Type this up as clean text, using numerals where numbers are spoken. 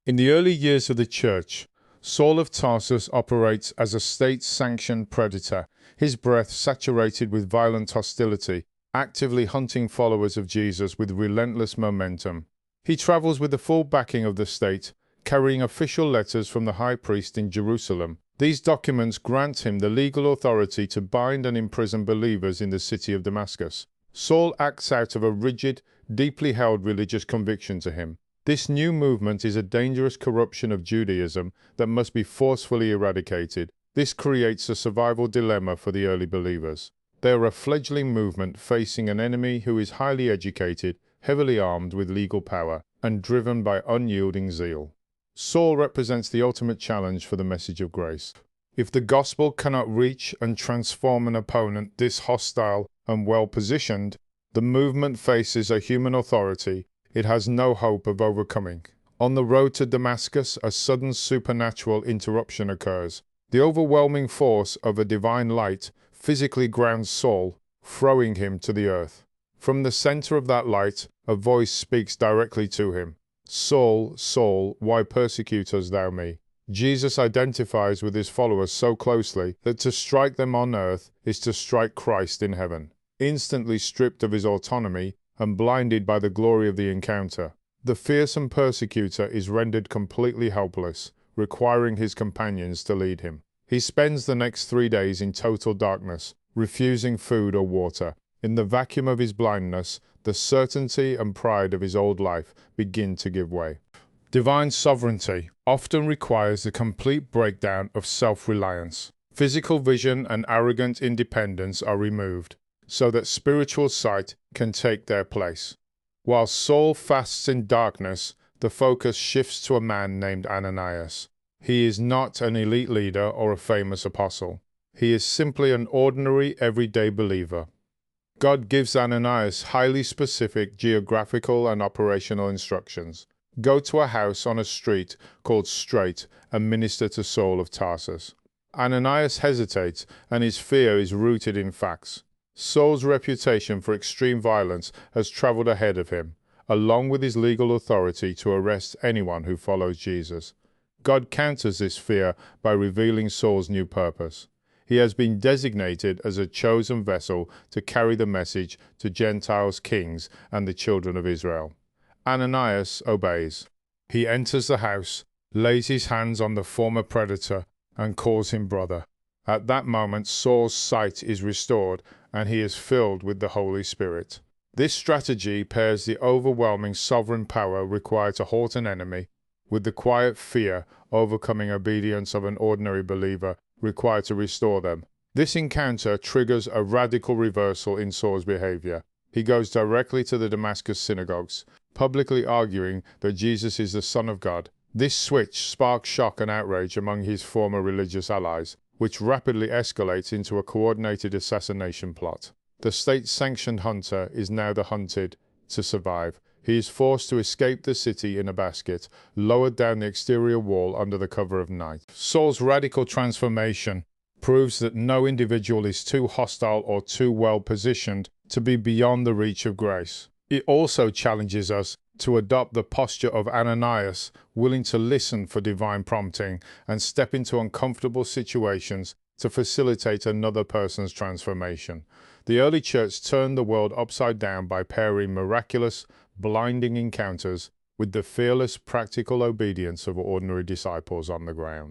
In the early years of the church, Saul of Tarsus operates as a state-sanctioned predator, his breath saturated with violent hostility, actively hunting followers of Jesus with relentless momentum. He travels with the full backing of the state, carrying official letters from the high priest in Jerusalem. These documents grant him the legal authority to bind and imprison believers in the city of Damascus. Saul acts out of a rigid, deeply held religious conviction to him. This new movement is a dangerous corruption of Judaism that must be forcefully eradicated. This creates a survival dilemma for the early believers. They are a fledgling movement facing an enemy who is highly educated, heavily armed with legal power, and driven by unyielding zeal. Saul represents the ultimate challenge for the message of grace. If the gospel cannot reach and transform an opponent this hostile and well-positioned, the movement faces a human authority it has no hope of overcoming. On the road to Damascus, a sudden supernatural interruption occurs. The overwhelming force of a divine light physically grounds Saul, throwing him to the earth. From the center of that light, a voice speaks directly to him. "Saul, Saul, why persecutest thou me?" Jesus identifies with his followers so closely that to strike them on earth is to strike Christ in heaven. Instantly stripped of his autonomy and blinded by the glory of the encounter, the fearsome persecutor is rendered completely helpless, requiring his companions to lead him. He spends the next 3 days in total darkness, refusing food or water. In the vacuum of his blindness, the certainty and pride of his old life begin to give way. Divine sovereignty often requires the complete breakdown of self-reliance. Physical vision and arrogant independence are removed, so that spiritual sight can take their place. While Saul fasts in darkness, the focus shifts to a man named Ananias. He is not an elite leader or a famous apostle. He is simply an ordinary, everyday believer. God gives Ananias highly specific geographical and operational instructions. Go to a house on a street called Straight and minister to Saul of Tarsus. Ananias hesitates, and his fear is rooted in facts. Saul's reputation for extreme violence has traveled ahead of him, along with his legal authority to arrest anyone who follows Jesus. God counters this fear by revealing Saul's new purpose. He has been designated as a chosen vessel to carry the message to Gentiles, kings, and the children of Israel. Ananias obeys. He enters the house, lays his hands on the former predator, and calls him brother. At that moment, Saul's sight is restored, and he is filled with the Holy Spirit. This strategy pairs the overwhelming sovereign power required to halt an enemy with the quiet fear overcoming obedience of an ordinary believer required to restore them. This encounter triggers a radical reversal in Saul's behavior. He goes directly to the Damascus synagogues, publicly arguing that Jesus is the Son of God. This switch sparks shock and outrage among his former religious allies, which rapidly escalates into a coordinated assassination plot. The state-sanctioned hunter is now the hunted to survive. He is forced to escape the city in a basket, lowered down the exterior wall under the cover of night. Saul's radical transformation proves that no individual is too hostile or too well positioned to be beyond the reach of grace. It also challenges us to adopt the posture of Ananias, willing to listen for divine prompting and step into uncomfortable situations to facilitate another person's transformation. The early church turned the world upside down by pairing miraculous, blinding encounters with the fearless, practical obedience of ordinary disciples on the ground.